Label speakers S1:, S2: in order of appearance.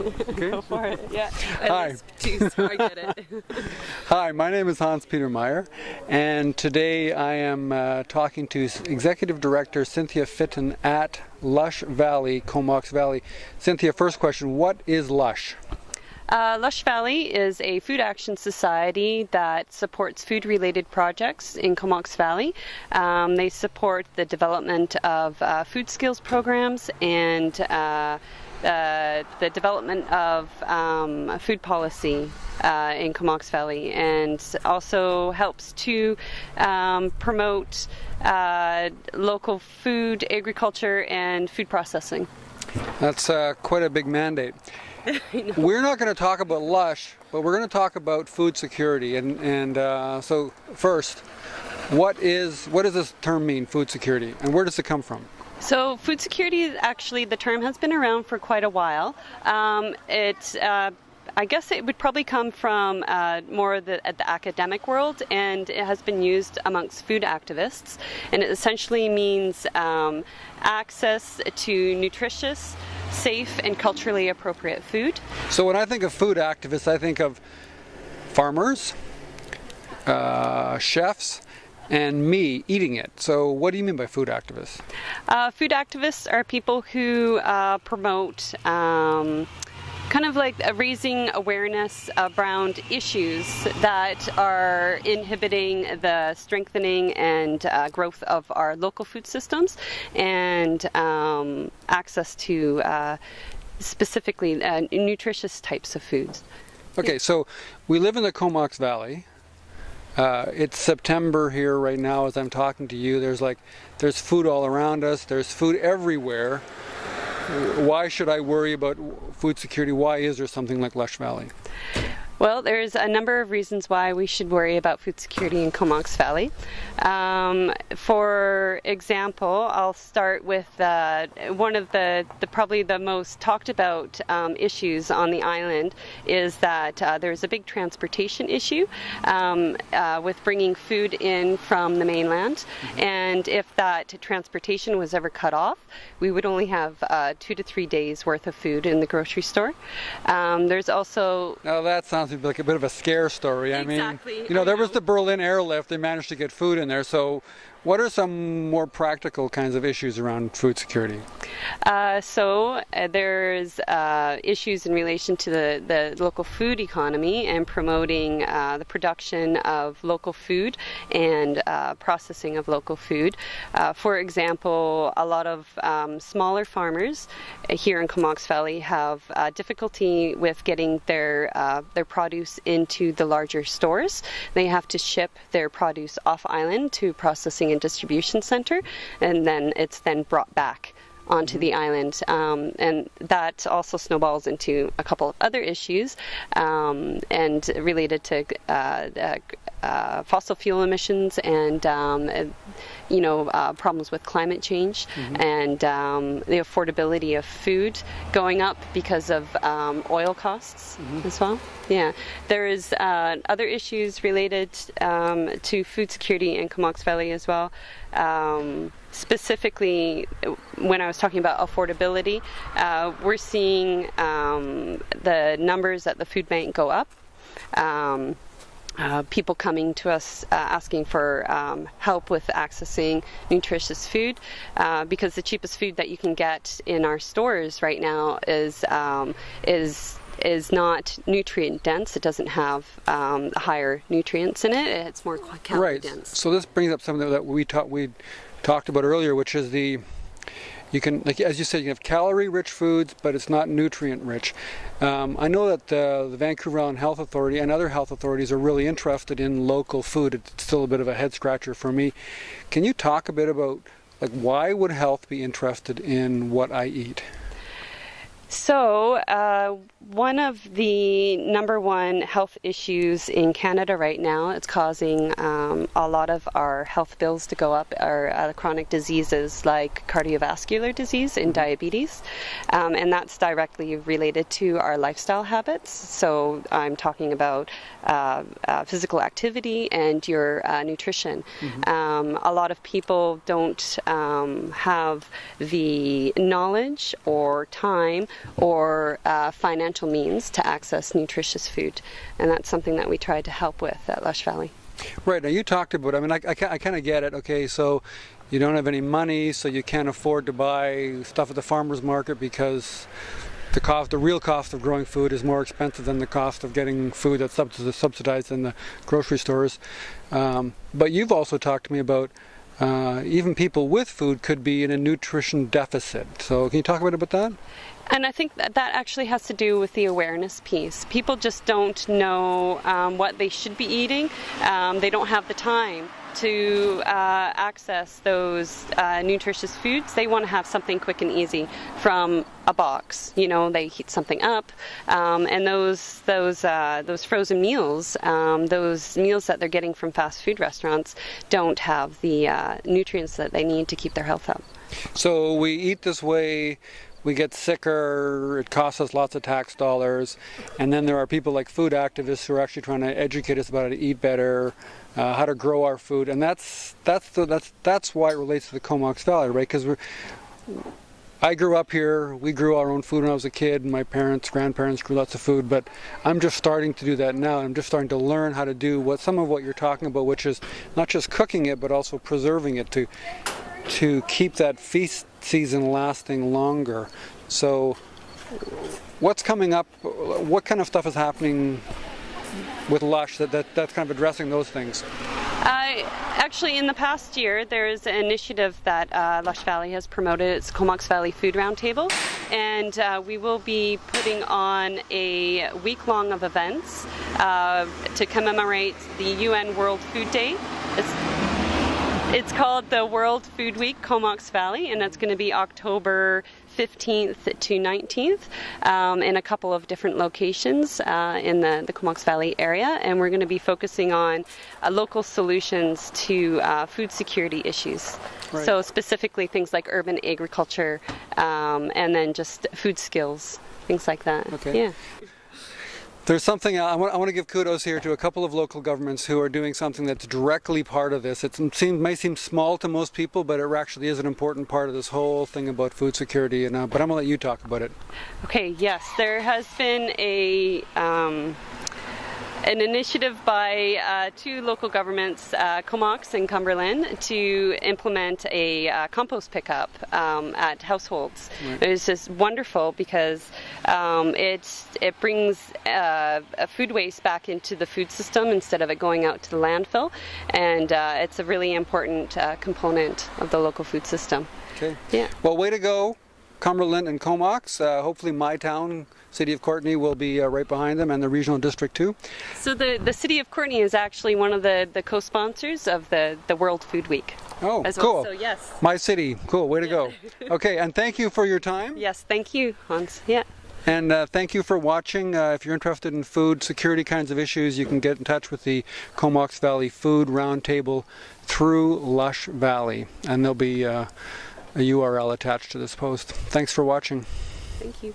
S1: Okay.
S2: Go for it. Yeah.
S1: Hi.
S2: Two, so I get it.
S1: Hi, my name is Hans-Peter Meyer, and today I am talking to Executive Director Cynthia Fitton at Lush Valley, Comox Valley. Cynthia, first question, what is Lush?
S2: Lush Valley is a food action society that supports food-related projects in Comox Valley. They support the development of food skills programs and the development of food policy in Comox Valley, and also helps to promote local food, agriculture, and food processing.
S1: That's quite a big mandate. We're not going to talk about Lush, but we're going to talk about food security. And so first, what does this term mean, food security, and where does it come from?
S2: So food security is actually, the term has been around for quite a while. I guess it would probably come from more the academic world, and it has been used amongst food activists. And it essentially means access to nutritious, safe, and culturally appropriate food.
S1: So when I think of food activists, I think of farmers, chefs, and me eating it. So what do you mean by food activists?
S2: Food activists are people who promote kind of like raising awareness around issues that are inhibiting the strengthening and growth of our local food systems, and access to specifically nutritious types of foods.
S1: Okay, so we live in the Comox Valley. It's September here right now as I'm talking to you. There's food all around us. There's food everywhere. Why should I worry about food security? Why is there something like Lush Valley?
S2: Well, there's a number of reasons why we should worry about food security in Comox Valley. For example, I'll start with one of the probably the most talked about issues on the island is that there's a big transportation issue with bringing food in from the mainland. And if that transportation was ever cut off, we would only have 2 to 3 days worth of food in the grocery store. There's also...
S1: Now that sounds like a bit of a scare story.
S2: Exactly.
S1: I mean, there was the Berlin airlift. They managed to get food in there. So what are some more practical kinds of issues around food security?
S2: There's issues in relation to the local food economy and promoting the production of local food and processing of local food. For example, a lot of smaller farmers here in Comox Valley have difficulty with getting their produce into the larger stores. They have to ship their produce off island to processing and distribution center, and then it's then brought back onto the island, and that also snowballs into a couple of other issues and related to fossil fuel emissions and problems with climate change, and the affordability of food going up because of oil costs as well. Yeah, there is other issues related to food security in Comox Valley as well. Specifically, when I was talking about affordability, we're seeing the numbers at the food bank go up. People coming to us asking for help with accessing nutritious food, because the cheapest food that you can get in our stores right now is not nutrient dense. It doesn't have higher nutrients in it. It's more calorie dense.
S1: So this brings up something that we talked about earlier, which is you can, like as you said, you can have calorie-rich foods, but it's not nutrient-rich. I know that the Vancouver Island Health Authority and other health authorities are really interested in local food. It's still a bit of a head-scratcher for me. Can you talk a bit about why would health be interested in what I eat?
S2: So, one of the number one health issues in Canada right now, it's causing a lot of our health bills to go up, are chronic diseases like cardiovascular disease and diabetes, and that's directly related to our lifestyle habits. So I'm talking about physical activity and your nutrition. A lot of people don't have the knowledge or time or financial means to access nutritious food. And that's something that we try to help with at Lush Valley.
S1: Right, now you talked about, I mean, I kind of get it. Okay, so you don't have any money, so you can't afford to buy stuff at the farmer's market because the real cost of growing food is more expensive than the cost of getting food that's subsidized in the grocery stores. But you've also talked to me about even people with food could be in a nutrition deficit. So can you talk a bit about that?
S2: And I think that actually has to do with the awareness piece. People just don't know what they should be eating. They don't have the time to access those nutritious foods. They want to have something quick and easy from a box. You know, they heat something up, and those frozen meals, those meals that they're getting from fast food restaurants, don't have the nutrients that they need to keep their health up.
S1: So we eat this way. We get sicker, it costs us lots of tax dollars, and then there are people like food activists who are actually trying to educate us about how to eat better, how to grow our food, and that's why it relates to the Comox Valley, right? Because I grew up here, we grew our own food when I was a kid, and my parents, grandparents grew lots of food, but I'm just starting to do that now. I'm just starting to learn how to do some of what you're talking about, which is not just cooking it, but also preserving it to keep that feast season lasting longer. So what's coming up? What kind of stuff is happening with Lush that's kind of addressing those things?
S2: Actually, in the past year, there's an initiative that Lush Valley has promoted. It's Comox Valley Food Roundtable, and we will be putting on a week-long of events to commemorate the UN World Food Day. It's called the World Food Week Comox Valley, and that's going to be October 15th to 19th in a couple of different locations in the Comox Valley area, and we're going to be focusing on local solutions to food security issues. Right. So specifically things like urban agriculture and then just food skills, things like that.
S1: Okay.
S2: Yeah.
S1: There's something I want to give kudos here to a couple of local governments who are doing something that's directly part of this. It may seem small to most people, but it actually is an important part of this whole thing about food security. And but I'm going to let you talk about it.
S2: Okay. Yes, there has been an initiative by two local governments, Comox and Cumberland, to implement a compost pickup at households. Right. It was just wonderful because it brings food waste back into the food system instead of it going out to the landfill, and it's a really important component of the local food system.
S1: Okay.
S2: Yeah.
S1: Well, way to go, Cumberland and Comox. Hopefully my town, City of Courtenay, will be right behind them, and the regional district too.
S2: So the City of Courtenay is actually one of the co-sponsors of the World Food Week.
S1: Oh,
S2: as
S1: cool.
S2: Well. So yes.
S1: My city. Cool. Way to go. Okay, and thank you for your time.
S2: Yes, thank you, Hans. Yeah.
S1: And thank you for watching. If you're interested in food security kinds of issues, you can get in touch with the Comox Valley Food Roundtable through Lush Valley, and there'll be a URL attached to this post. Thanks for watching.
S2: Thank you.